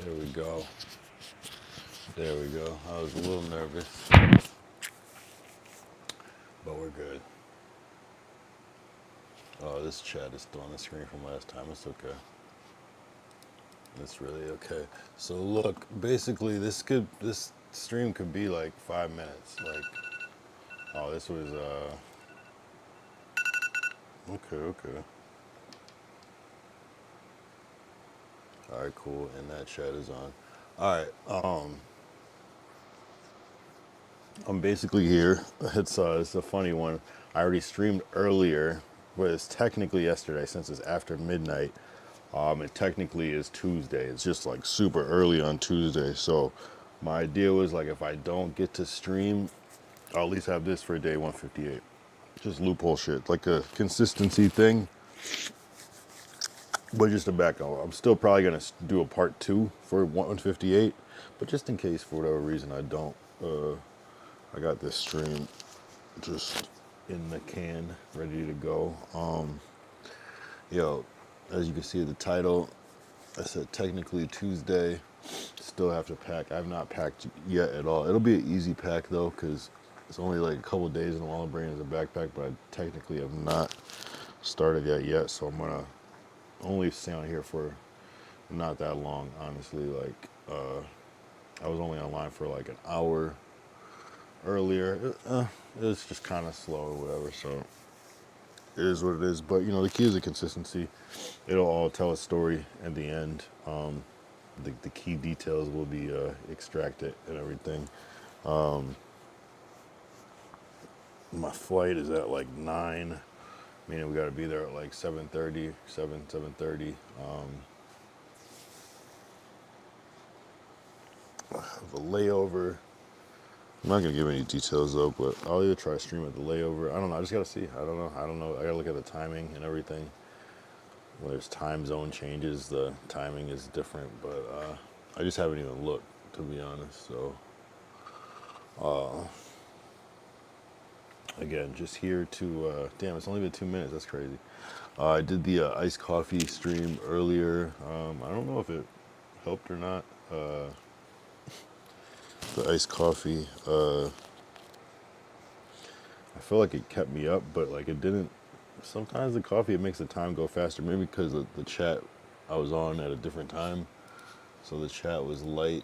There we go. There we go. I was a little nervous, but we're good. Oh, this chat is still on the screen from last time. It's okay. It's really okay. So look, basically this stream could be like 5 minutes. Like, oh, this was okay, okay. All right, cool. And that chat is on. All right. I'm basically here. It's a funny one. I already streamed earlier, but it's technically yesterday since it's after midnight. It technically is Tuesday. It's just like super early on Tuesday. So my idea was like if I don't get to stream, I'll at least have this for day 158. Just loophole shit, like a consistency thing. But just to back up, I'm still probably gonna do a part two for 158. But just in case for whatever reason I don't, I got this stream just in the can, ready to go. Yo, as you can see the title, I said technically Tuesday. Still have to pack. I've not packed yet at all. It'll be an easy pack though, because it's only like a couple days and all I'm bringing is a backpack, but I technically have not started yet. So I'm gonna only stay on here for not that long, honestly. Like, I was only online for like an hour earlier. It was just kind of slow or whatever, so it is what it is. But, the key is the consistency. It'll all tell a story at the end. The key details will be extracted and everything. My flight is at like 9, meaning we got to be there at like 7:30, 7:30. I have a layover. I'm not gonna give any details though, but I'll either try to stream at the layover. I don't know. I just gotta see. I don't know. I gotta look at the timing and everything. When there's time zone changes, the timing is different. But I just haven't even looked, to be honest. So again, just here to. Damn, it's only been 2 minutes. That's crazy. I did the iced coffee stream earlier. I don't know if it helped or not. The iced coffee. I feel like it kept me up, but like it didn't. Sometimes the coffee, it makes the time go faster. Maybe because the chat I was on at a different time, so the chat was light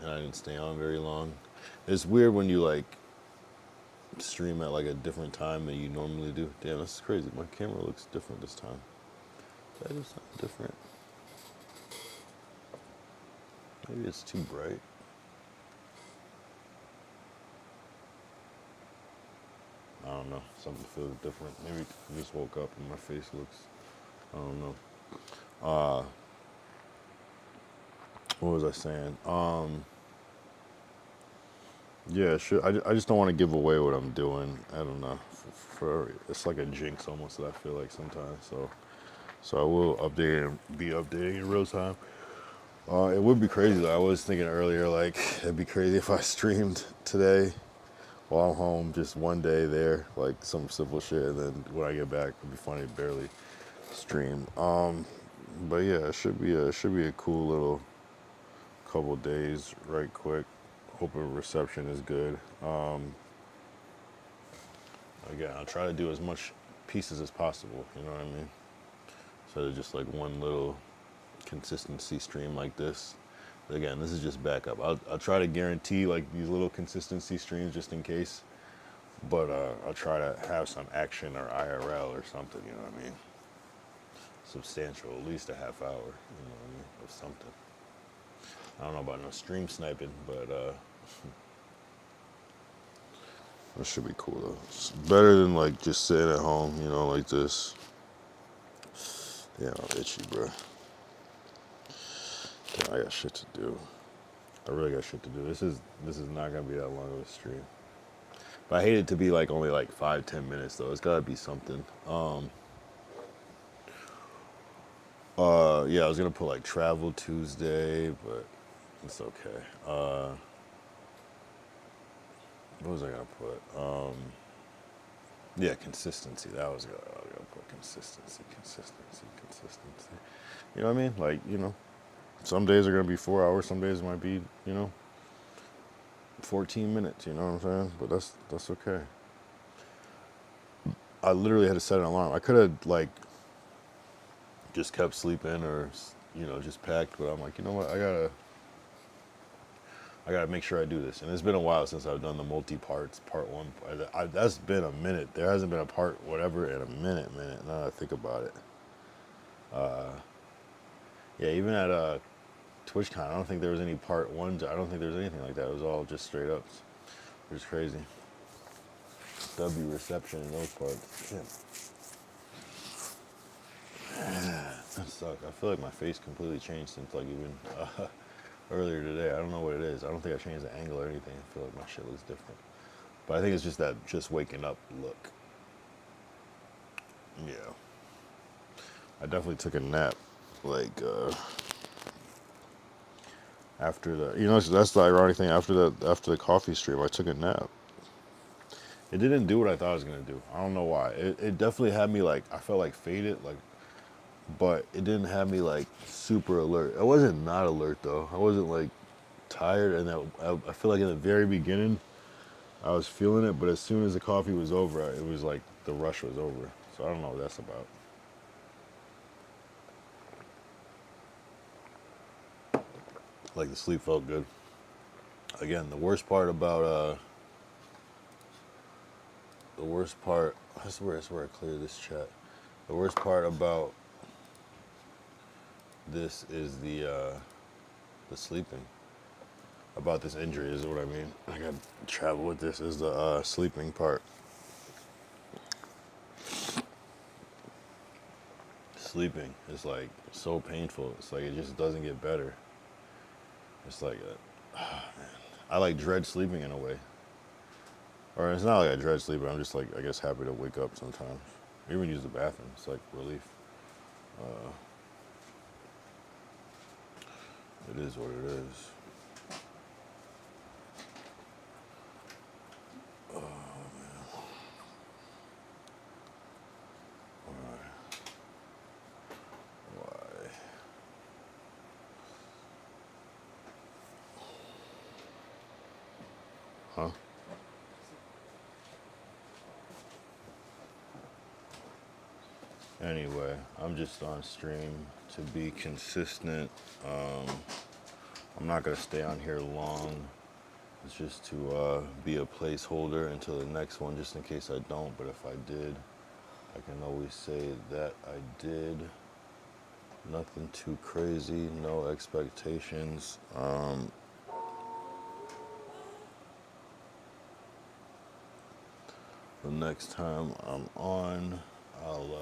and I didn't stay on very long. It's weird when you like stream at like a different time than you normally do. Damn, that's crazy. My camera looks different this time. That is something different. Maybe it's too bright. I don't know. Something feels different. Maybe I just woke up and my face looks. I don't know. What was I saying? Yeah, sure. I just don't want to give away what I'm doing. I don't know. It's like a jinx almost that I feel like sometimes. So I will update and be updating in real time. It would be crazy though. I was thinking earlier like it'd be crazy if I streamed today while I'm home, just one day there, like some simple shit, and then when I get back, it'd be funny to barely stream. But yeah, it should be a cool little couple days, right quick. Hoping reception is good. Again, I'll try to do as much pieces as possible. You know what I mean? So there's just like one little consistency stream like this. But again, this is just backup. I'll try to guarantee like these little consistency streams just in case. But I'll try to have some action or IRL or something. You know what I mean? Substantial, at least a half hour. You know what I mean? Of something. I don't know about no stream sniping, but that should be cool though. It's better than like just sitting at home, like this. Yeah, I'm itchy, bro. Damn, I got shit to do. I really got shit to do. This is not gonna be that long of a stream. But I hate it to be like only like 5-10 minutes though. It's gotta be something. Yeah, I was gonna put like travel Tuesday, but it's okay. What was I gonna put? Yeah, consistency. I was gonna put consistency. You know what I mean? Like, some days are gonna be 4 hours. Some days it might be, 14 minutes. You know what I'm saying? But that's okay. I literally had to set an alarm. I could have like just kept sleeping or just packed, but I'm like, you know what? I gotta make sure I do this. And it's been a while since I've done the multi-parts, part one. That's been a minute. There hasn't been a part whatever in a minute. Now that I think about it. Yeah, even at TwitchCon, I don't think there was any part ones. I don't think there was anything like that. It was all just straight ups. It was crazy. W reception in those parts. Yeah. That sucked. I feel like my face completely changed since like even earlier today. I don't know what it is. I don't think I changed the angle or anything. I feel like my shit looks different. But I think it's just that just waking up look. Yeah. I definitely took a nap. Like, after the, that's the ironic thing. After the coffee stream, I took a nap. It didn't do what I thought it was gonna do. I don't know why. It definitely had me like, I felt like faded, like, but it didn't have me like super alert. I wasn't not alert though. I wasn't like tired, and I feel like in the very beginning, I was feeling it, but as soon as the coffee was over, it was like the rush was over. So I don't know what that's about. Like the sleep felt good. Again, the worst part, I swear I clear this chat. The worst part about this is the sleeping. About this injury is what I mean. I got to travel with this is the sleeping part. Sleeping is like so painful. It's like it just doesn't get better. It's like, man. I like dread sleeping in a way. Or it's not like I dread sleeping. I'm just like, I guess, happy to wake up sometimes. I even use the bathroom. It's like relief. It is what it is. Oh, man. Why? Huh? Anyway, I'm just on stream to be consistent. I'm not going to stay on here long. It's just to be a placeholder until the next one, just in case I don't. But if I did, I can always say that I did. Nothing too crazy, no expectations. The next time I'm on, I'll,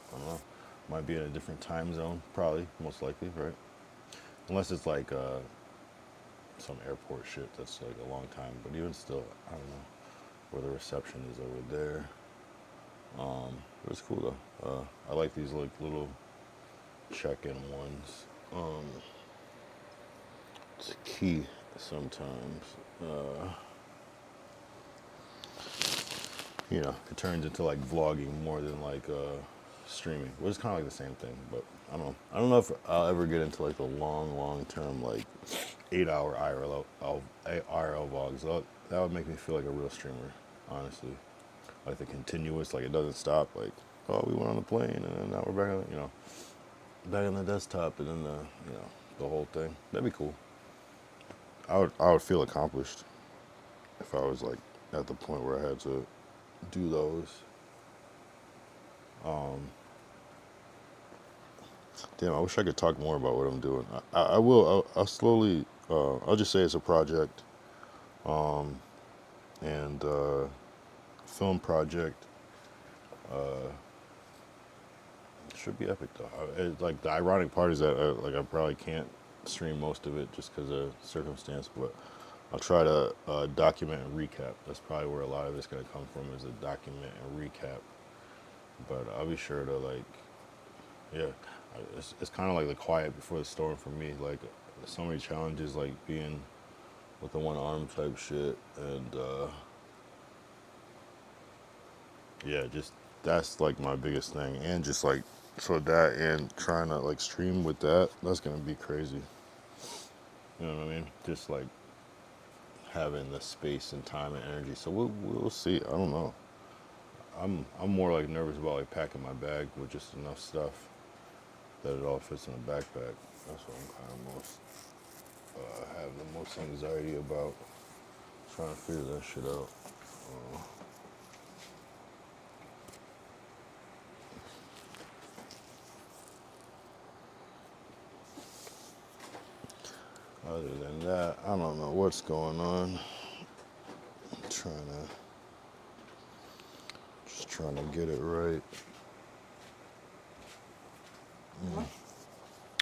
I don't know, might be in a different time zone, probably, most likely, right? Unless it's like some airport shit that's like a long time, but even still, I don't know where the reception is over there. It was cool though. I like these like little check-in ones. It's key sometimes. It turns into like vlogging more than like streaming, which is kind of like the same thing. But I don't know. I don't know if I'll ever get into like the long term like 8-hour IRL vlogs. That would make me feel like a real streamer, honestly. Like the continuous, like it doesn't stop. Like, oh, we went on the plane and then now we're back on, back on the desktop and then the whole thing. That'd be cool. I would feel accomplished if I was like at the point where I had to do those. Damn, I wish I could talk more about what I'm doing. I will. I'll slowly. I'll just say it's a project, and film project. It should be epic though. Like the ironic part is that I probably can't stream most of it just because of circumstance, but I'll try to document and recap. That's probably where a lot of it's gonna come from, is a document and recap. But I'll be sure to like, yeah, it's kind of like the quiet before the storm for me. Like so many challenges, like being with the one arm type shit, and yeah, just that's like my biggest thing, and just like So that and trying to like stream with that, that's gonna be crazy. You know what I mean? Just like having the space and time and energy. So we'll see. I don't know. I'm more like nervous about like packing my bag with just enough stuff that it all fits in a backpack. That's what I'm kind of most have the most anxiety about, trying to figure that shit out. Other than that, I don't know what's going on. Just trying to get it right.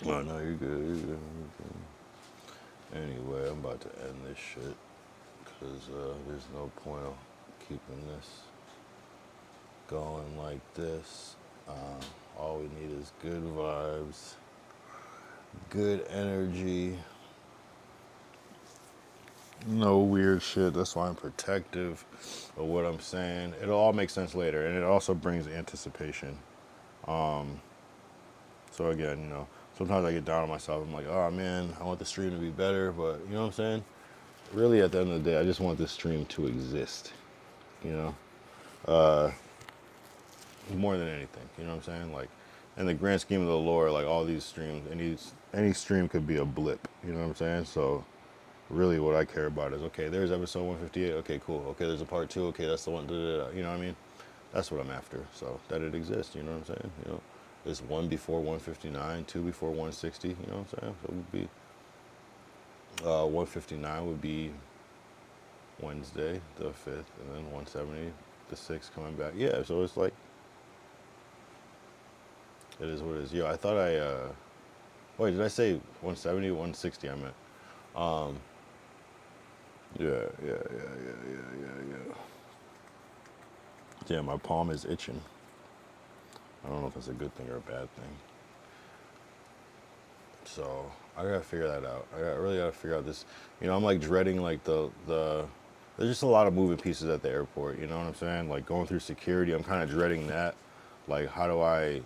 Oh no, you're good. You're good. You're good. Anyway, I'm about to end this shit because there's no point of keeping this going like this. All we need is good vibes, good energy, no weird shit. That's why I'm protective of what I'm saying. It'll all make sense later, and it also brings anticipation. So again, sometimes I get down on myself. I'm like, oh man, I want the stream to be better, but you know what I'm saying? Really, at the end of the day, I just want this stream to exist. You know, more than anything. You know what I'm saying? Like, in the grand scheme of the lore, like all these streams, any stream could be a blip. You know what I'm saying? So really, what I care about is, okay, there's episode 158. Okay, cool. Okay, there's a part 2. Okay, that's the one. You know what I mean? That's what I'm after. So that it exists. You know what I'm saying? There's 1 before 159, 2 before 160. You know what I'm saying? So it would be 159 would be Wednesday the 5th, and then 170 the 6th coming back. Yeah, so it's like, it is what it is. Yo, I thought wait, did I say 170, 160? I meant. Yeah. Yeah, my palm is itching. I don't know if that's a good thing or a bad thing. So I gotta figure that out. I really gotta figure out this. I'm like dreading like the. There's just a lot of moving pieces at the airport. You know what I'm saying? Like going through security, I'm kind of dreading that. Like, how do I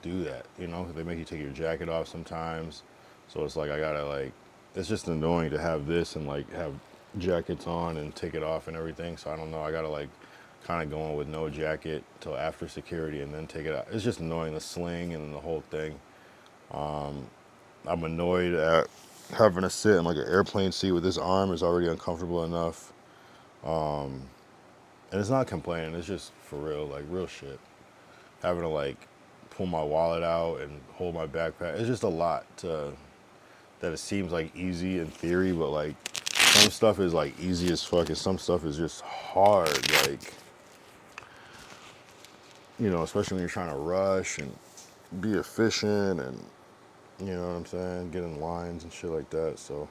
do that? They make you take your jacket off sometimes. So it's like I gotta like. It's just annoying to have this and like have jackets on and take it off and everything. So I don't know. I gotta like kind of go in with no jacket till after security and then take it out. It's just annoying, the sling and the whole thing. I'm annoyed at having to sit in like an airplane seat with this arm is already uncomfortable enough. And it's not complaining, it's just for real, like real shit. Having to like pull my wallet out and hold my backpack. It's just a lot that it seems like easy in theory, but like some stuff is like easy as fuck and some stuff is just hard. Like, especially when you're trying to rush and be efficient and, you know what I'm saying, get in lines and shit like that. So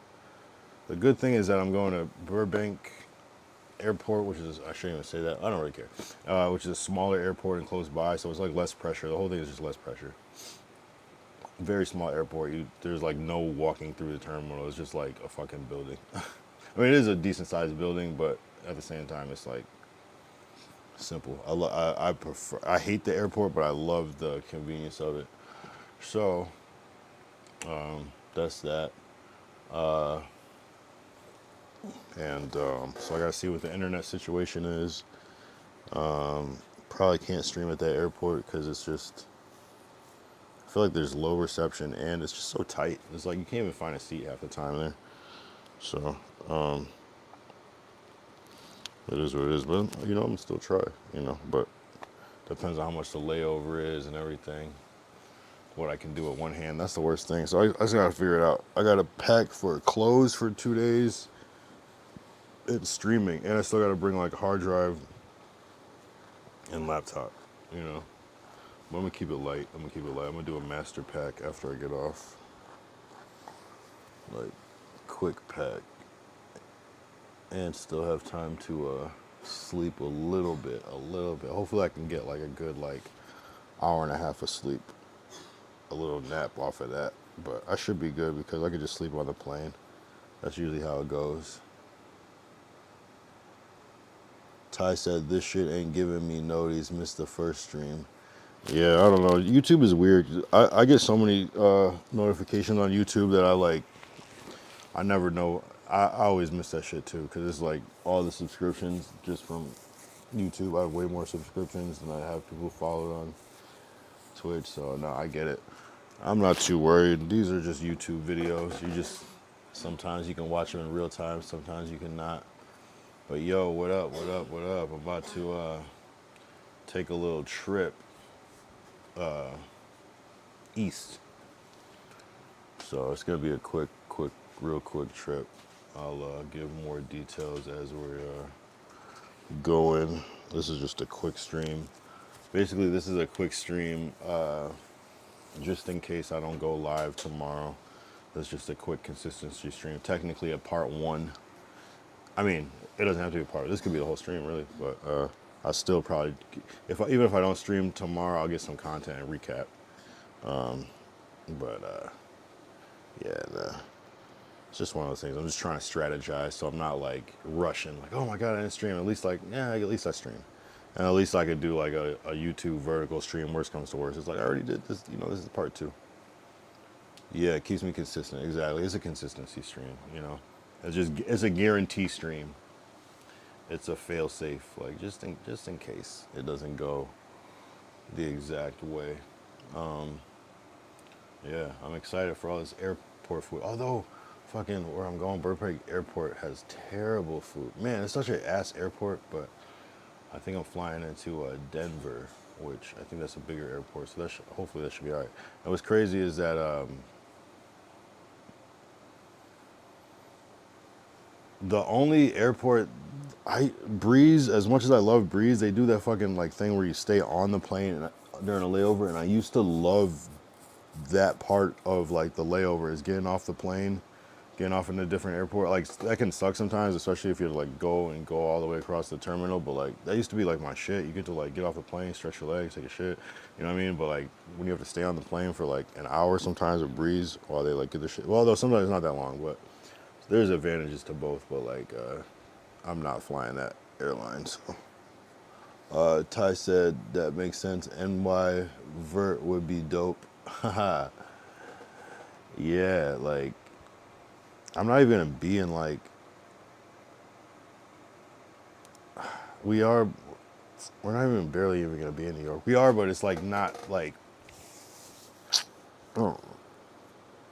the good thing is that I'm going to Burbank Airport, which is, I shouldn't even say that, I don't really care, which is a smaller airport and close by, so it's like less pressure. The whole thing is just less pressure. Very small airport. There's like no walking through the terminal. It's just like a fucking building. I mean, it is a decent sized building, but at the same time, it's like simple. I prefer. I hate the airport, but I love the convenience of it. So that's that. And so I gotta see what the internet situation is. Probably can't stream at that airport because it's just. I feel like there's low reception and it's just so tight. It's like you can't even find a seat half the time there. So it is what it is. But I'm gonna still try. But depends on how much the layover is and everything. What I can do with one hand. That's the worst thing. So I just gotta figure it out. I gotta pack for clothes for 2 days. It's streaming, and I still gotta bring like a hard drive and laptop. But I'm gonna keep it light. I'm gonna do a master pack after I get off. Like, quick pack. And still have time to sleep a little bit. Hopefully I can get like a good like hour and a half of sleep. A little nap off of that. But I should be good because I could just sleep on the plane. That's usually how it goes. Ty said, this shit ain't giving me notice, missed the first stream. Yeah, I don't know. YouTube is weird. I get so many notifications on YouTube that I never know. I always miss that shit too because it's like all the subscriptions just from YouTube. I have way more subscriptions than I have people followed on Twitch. So no, I get it. I'm not too worried. These are just YouTube videos. Sometimes you can watch them in real time. Sometimes you cannot. But yo, what up? What up? What up? I'm about to take a little trip east. So it's gonna be a real quick trip. I'll give more details as we're going. This is just a quick stream. Basically, this is a quick stream just in case I don't go live tomorrow. That's just a quick consistency stream. Technically, a part one. I mean, it doesn't have to be a part. This could be the whole stream, really. But I still probably, even if I don't stream tomorrow, I'll get some content and recap. But yeah, it's just one of those things. I'm just trying to strategize, so I'm not like rushing. Like, oh my god, I didn't stream. At least at least I stream, and at least I could do like a YouTube vertical stream. Worst comes to worst, it's like I already did this. This is part two. Yeah, it keeps me consistent. Exactly, it's a consistency stream. It's a guarantee stream. It's a fail safe, like just in case it doesn't go the exact way. Yeah, I'm excited for all this airport food. Although, fucking where I'm going, Burbank Airport has terrible food. Man, it's such an ass airport, but I think I'm flying into Denver, which I think that's a bigger airport. So hopefully that should be all right. And what's crazy is that the only airport Breeze, as much as I love Breeze, they do that fucking like thing where you stay on the plane during a layover, and I used to love that part of like the layover is getting off the plane, getting off in a different airport. Like that can suck sometimes, especially if you like go all the way across the terminal. But like that used to be like my shit. You get to like get off the plane, stretch your legs, take a shit. You know what I mean? But like when you have to stay on the plane for like an hour sometimes with Breeze while they like get the shit. Well, though sometimes it's not that long, but there's advantages to both. But like I'm not flying that airline. So Ty said that makes sense. NY vert would be dope. Haha. Yeah, like I'm not even gonna be in like we are. We're not even barely even gonna be in New York. We are, but it's like not like oh,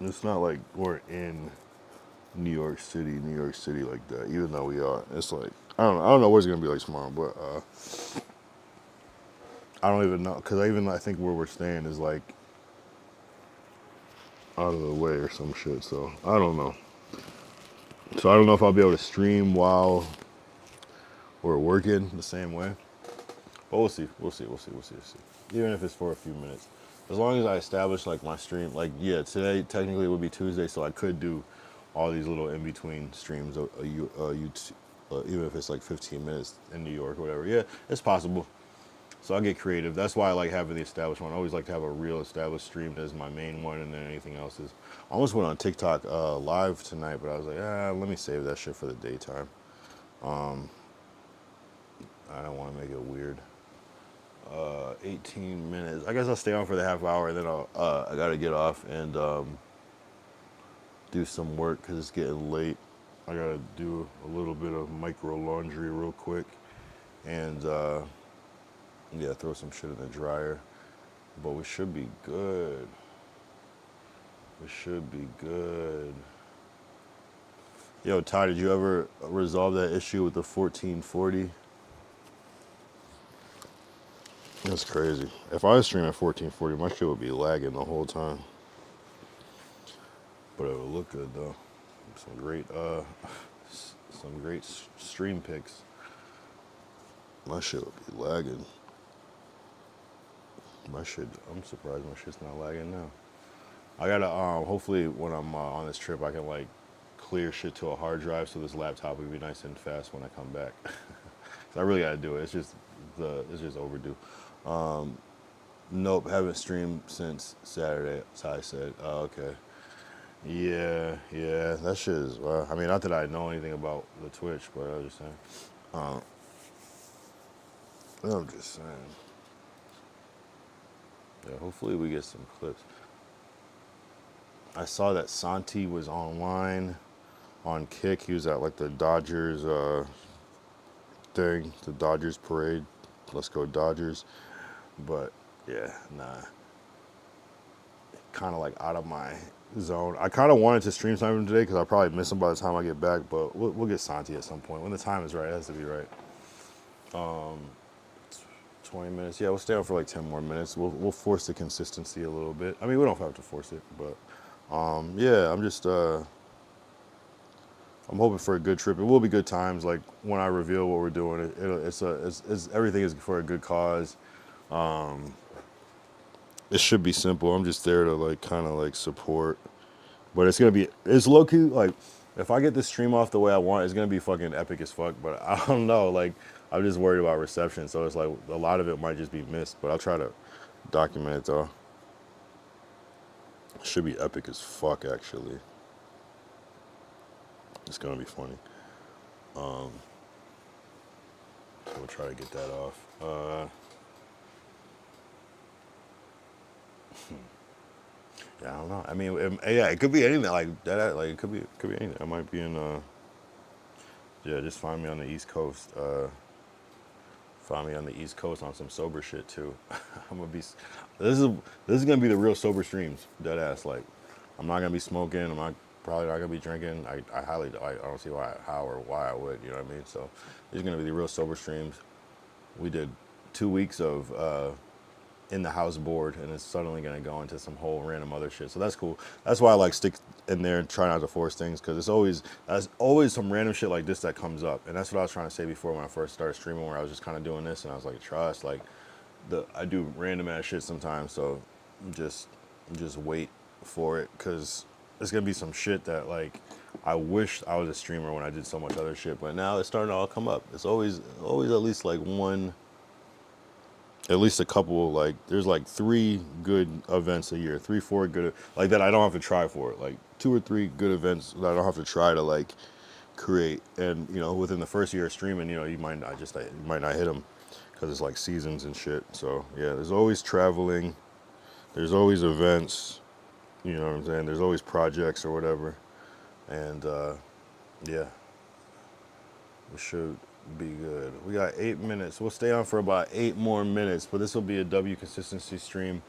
it's not like we're in New York City like that. Even though we are, it's like I don't know what it's gonna be like tomorrow, but I don't even know because I think where we're staying is like out of the way or some shit. So I don't know. So I don't know if I'll be able to stream while we're working the same way. But we'll see. We'll see. We'll see. We'll see. We'll see. Even if it's for a few minutes, as long as I establish like my stream. Like yeah, today technically it would be Tuesday, so I could do all these little in between streams. Even if it's like 15 minutes in New York or whatever. Yeah, it's possible. So I get creative. That's why I like having the established one. I always like to have a real established stream as my main one, and then anything else is. I almost went on TikTok live tonight, but I was like, let me save that shit for the daytime. I don't want to make it weird. 18 minutes. I guess I'll stay on for the half hour, and then I gotta get off and do some work because it's getting late. I gotta do a little bit of micro laundry real quick, and yeah, throw some shit in the dryer. But we should be good. We should be good. Yo, Ty, did you ever resolve that issue with the 1440? That's crazy. If I was streaming at 1440, my shit would be lagging the whole time. But it would look good though. Some great stream pics. My shit would be lagging. I'm surprised my shit's not lagging now. I gotta, hopefully when I'm on this trip, I can like clear shit to a hard drive so this laptop will be nice and fast when I come back. So I really gotta do it. It's just overdue. Nope, haven't streamed since Saturday, Ty said. Oh, okay. Yeah, that shit is, I mean, not that I know anything about the Twitch, but I was just saying. I'm just saying. Yeah, hopefully we get some clips. I saw that Santi was online on Kick. He was at like the Dodgers thing, the Dodgers parade. Let's go Dodgers. But yeah, nah. Kind of like out of my zone. I kind of wanted to stream something today because I'll probably miss him by the time I get back. But we'll get Santi at some point when the time is right. It has to be right. 20 minutes. Yeah, we'll stay on for like 10 more minutes. We'll force the consistency a little bit. I mean, we don't have to force it, but yeah, I'm hoping for a good trip. It will be good times. Like when I reveal what we're doing, it's everything is for a good cause. It should be simple. I'm just there to like kind of like support, but it's low key like if I get this stream off the way I want, it's gonna be fucking epic as fuck. But I don't know. Like I'm just worried about reception, so it's like a lot of it might just be missed. But I'll try to document it though. It should be epic as fuck actually. It's gonna be funny. So we'll try to get that off. Yeah, I don't know. I mean, yeah, it could be anything like that. Like it could be anything. I might be in. Yeah, just find me on the East Coast. Find me on the East Coast on some sober shit too. I'm gonna be. This is gonna be the real sober streams. Dead ass. Like, I'm not gonna be smoking. I'm not probably not gonna be drinking. I don't see how or why I would. You know what I mean? So, these are gonna be the real sober streams. We did 2 weeks of in the house board, and it's suddenly gonna go into some whole random other shit. So that's cool. That's why I like stick in there and try not to force things because there's always some random shit like this that comes up, and that's what I was trying to say before when I first started streaming, where I was just kind of doing this, and I was like, trust, like I do random ass shit sometimes, so just wait for it because there's gonna be some shit that like I wish I was a streamer when I did so much other shit, but now it's starting to all come up. It's always at least like one. At least a couple, like there's like 3 good events a year, 3, 4 good like that I don't have to try for it, like 2 or 3 good events that I don't have to try to like create. And within the first year of streaming, you might not hit them because it's like seasons and shit. So yeah, there's always traveling, there's always events, you know what I'm saying, there's always projects or whatever. And yeah, we should be good. We got 8 minutes. We'll stay on for about 8 more minutes, but this will be a W consistency stream.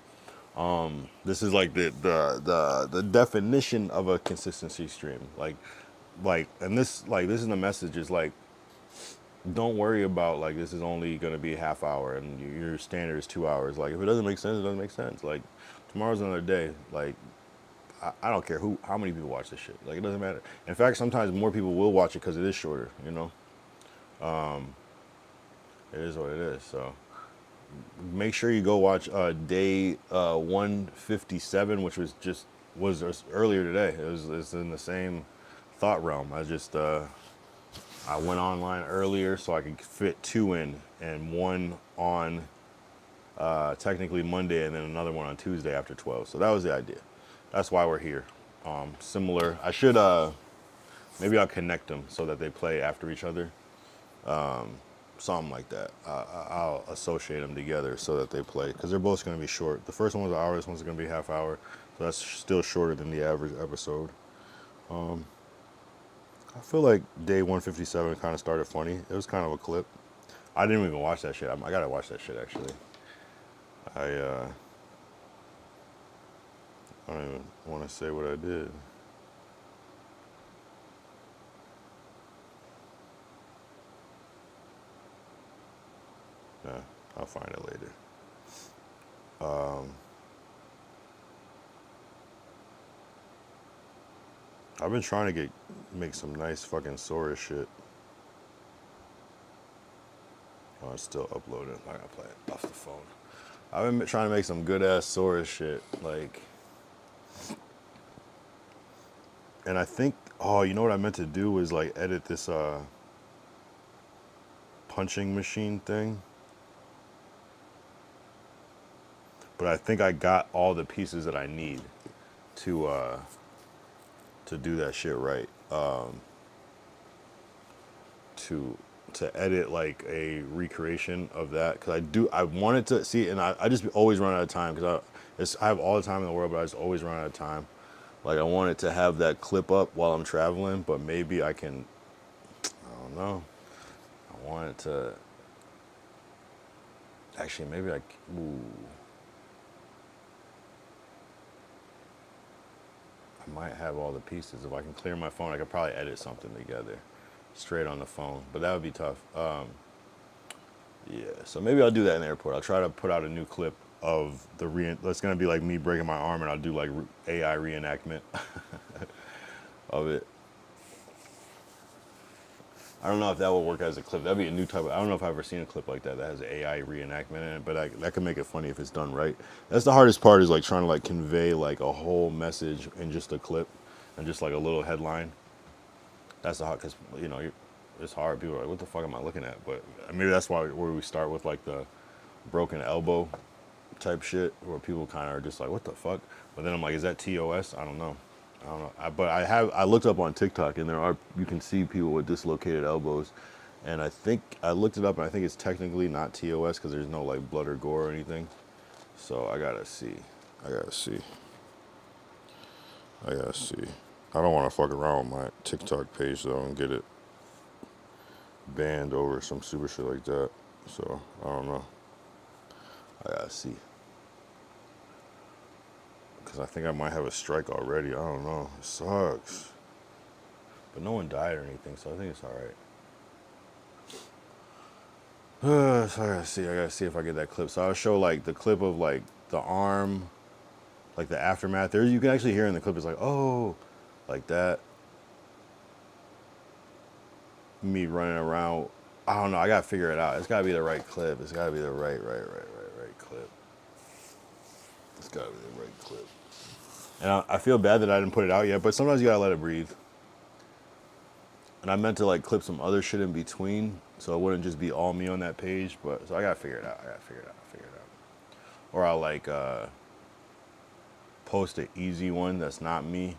This is like the definition of a consistency stream. And this is the message is like, don't worry about like this is only gonna be a half hour and your standard is 2 hours. Like if it doesn't make sense, it doesn't make sense. Like tomorrow's another day. Like I don't care how many people watch this shit. Like it doesn't matter. In fact, sometimes more people will watch it because it is shorter. It is what it is. So make sure you go watch day 157, which was earlier today. It's in the same thought realm. I went online earlier so I could fit 2 in, and one on technically Monday and then another one on Tuesday after 12. So that was the idea. That's why we're here. Similar. I should maybe I'll connect them so that they play after each other. Something like that. I'll associate them together so that they play because they're both going to be short. The first one was an hour. This one's going to be half hour, so that's still shorter than the average episode. I feel like day 157 kind of started funny. It was kind of a clip. I didn't even watch that shit. I gotta watch that shit actually. I don't even want to say what I did. Nah, I'll find it later. I've been trying to make some nice fucking Sora shit. Oh, it's still uploading. I gotta play it off the phone. I've been trying to make some good ass Sora shit, like. And I think, you know what I meant to do was like edit this punching machine thing. But I think I got all the pieces that I need to do that shit right. To to edit like a recreation of that, because I wanted to see, and I just always run out of time, because I have all the time in the world, but I just always run out of time. Like, I wanted to have that clip up while I'm traveling, but maybe I can, I don't know. I wanted to, actually, maybe ooh. I might have all the pieces. If I can clear my phone, I could probably edit something together straight on the phone, but that would be tough. Yeah, so maybe I'll do that in the airport. I'll try to put out a new clip of that's gonna be like me breaking my arm, and I'll do like AI reenactment of it. I don't know if that will work as a clip. That'd be a new type of, I don't know if I've ever seen a clip like that that has AI reenactment in it, but that can make it funny if it's done right. That's the hardest part, is like trying to like convey like a whole message in just a clip and just like a little headline. That's the hard, because it's hard. People are like, what the fuck am I looking at? But maybe that's where we start with like the broken elbow type shit, where people kind of are just like, what the fuck? But then I'm like, is that TOS? I don't know. But I looked up on TikTok, and you can see people with dislocated elbows, and I think I looked it up, and I think it's technically not TOS, because there's no like blood or gore or anything. So I gotta see. I gotta see. I don't want to fuck around with my TikTok page though and get it banned over some super shit like that. So I don't know. I gotta see. Because I think I might have a strike already. I don't know. It sucks. But no one died or anything, so I think it's alright. So I gotta see if I get that clip. So I'll show like the clip of like the arm, like the aftermath. You can actually hear in the clip, it's like, oh, like that. Me running around. I don't know. I gotta figure it out. It's gotta be the right clip. It's gotta be the right clip. It's gotta be the right clip. And I feel bad that I didn't put it out yet, but sometimes you gotta let it breathe. And I meant to like clip some other shit in between, so it wouldn't just be all me on that page. But so I gotta figure it out. Or I'll like post an easy one that's not me,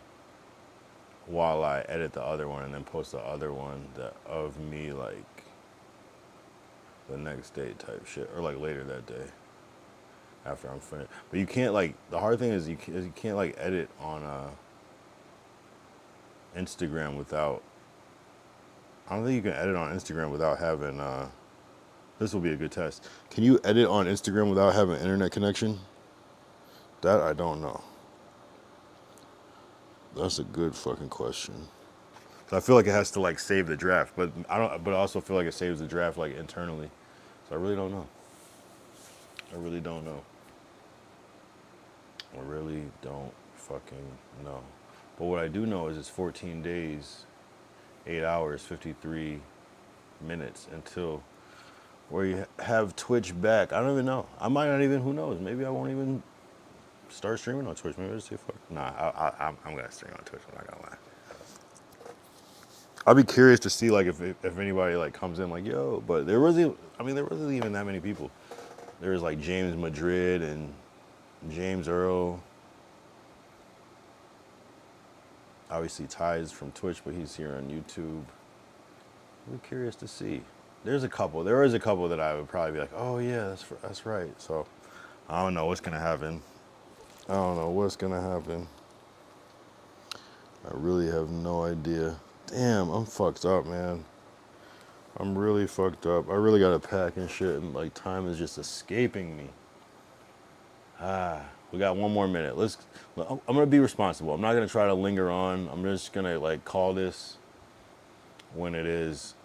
while I edit the other one, and then post the other one of me like the next day type shit, or like later that day after I'm finished. But you can't like, the hard thing is you can't like edit on Instagram without, I don't think you can edit on Instagram without having this will be a good test. Can you edit on Instagram without having internet connection? That I don't know. That's a good fucking question. So I feel like it has to like save the draft, but But I also feel like it saves the draft like internally. So I really don't know. I really don't fucking know. But what I do know is it's 14 days, 8 hours, 53 minutes until we have Twitch back. I don't even know. I might not even. Who knows? Maybe I won't even start streaming on Twitch. Maybe I'll just say fuck. Nah, I'm gonna stream on Twitch. I'm not gonna lie. I'll be curious to see like if anybody like comes in like, yo. But there wasn't even that many people. There was like James Madrid and James Earl. Obviously Ty's from Twitch, but he's here on YouTube. I'm curious to see. There is a couple that I would probably be like, oh yeah, that's right. So I don't know what's gonna happen. I really have no idea. Damn, I'm fucked up, man. I'm really fucked up. I really gotta pack and shit, and like time is just escaping me. We got 1 more minute. I'm gonna be responsible. I'm not gonna try to linger on. I'm just gonna like call this when it is.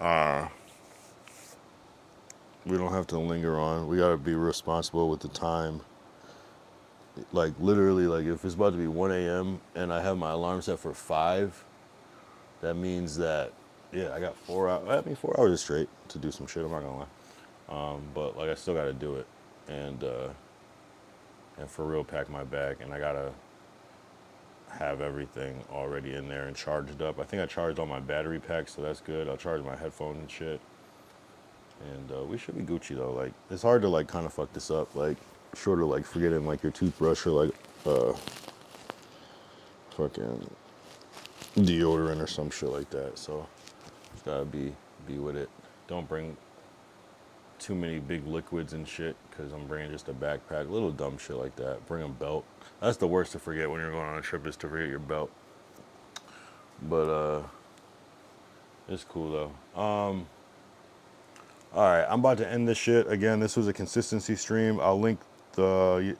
We don't have to linger on. We gotta be responsible with the time. Like literally, like if it's about to be 1 a.m. and I have my alarm set for 5, that means that I got 4 hours. I mean 4 hours is straight to do some shit. I'm not gonna lie. But like I still gotta do it, and for real pack my bag, and I gotta have everything already in there and charged up. I think I charged all my battery packs, so that's good. I'll charge my headphones and shit. And we should be Gucci though. Like it's hard to like kind of fuck this up, like short of like forgetting like your toothbrush or like fucking deodorant or some shit like that. So just gotta be with it. don't bring too many big liquids and shit, because I'm bringing just a backpack, little dumb shit like that. Bring a belt. That's the worst to forget when you're going on a trip, is to forget your belt. But it's cool though. All right, I'm about to end this shit. Again, this was a consistency stream. I'll link the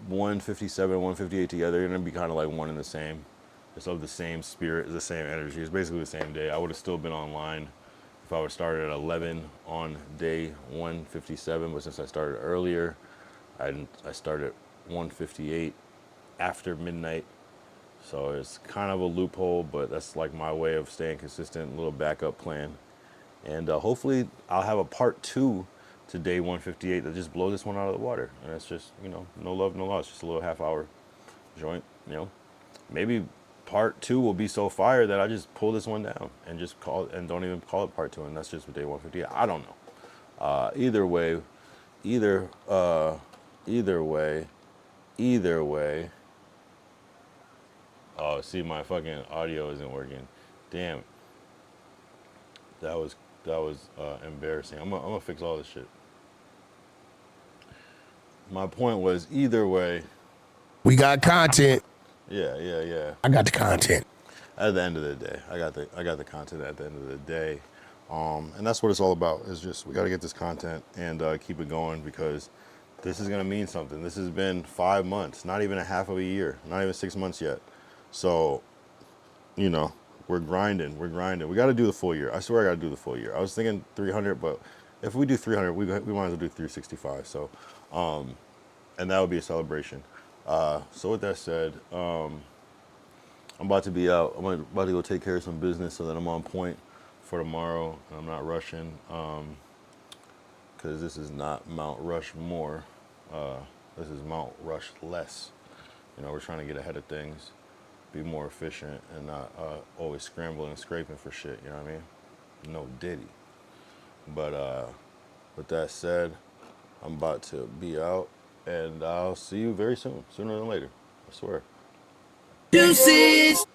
157, 158 together. They're gonna be kind of like one and the same. It's of the same spirit, the same energy. It's basically the same day. I would have still been online if I would have started at 11 on day 157, but since I started earlier, I started at 158 after midnight. So it's kind of a loophole, but that's like my way of staying consistent, a little backup plan. And hopefully I'll have a part 2 to day 158 that just blows this one out of the water. And it's just, you know, no love, no loss, just a little half-hour joint, you know. Maybe part 2 will be so fire that I just pull this one down and just call it, and don't even call it part 2, and that's just day 158. I don't know. Either way, oh, see, my fucking audio isn't working. Damn. That was embarrassing. I'm gonna fix all this shit. My point was, either way, we got content. Yeah. I got the content. At the end of the day, I got the content at the end of the day, and that's what it's all about. Is just, we got to get this content and keep it going, because this is gonna mean something. This has been 5 months, not even a half of a year, not even 6 months yet. So, you know, we're grinding. We got to do the full year. I swear I got to do the full year. I was thinking 300, but if we do 300, we might as well do 365. So, and that would be a celebration. So with that said, I'm about to be out. I'm about to go take care of some business so that I'm on point for tomorrow, and I'm not rushing, because this is not Mount Rushmore. This is Mount Rushless. You know, we're trying to get ahead of things, be more efficient, and not always scrambling and scraping for shit, you know what I mean? No diddy. But with that said, I'm about to be out, and I'll see you very soon, sooner than later, I swear. Deuces.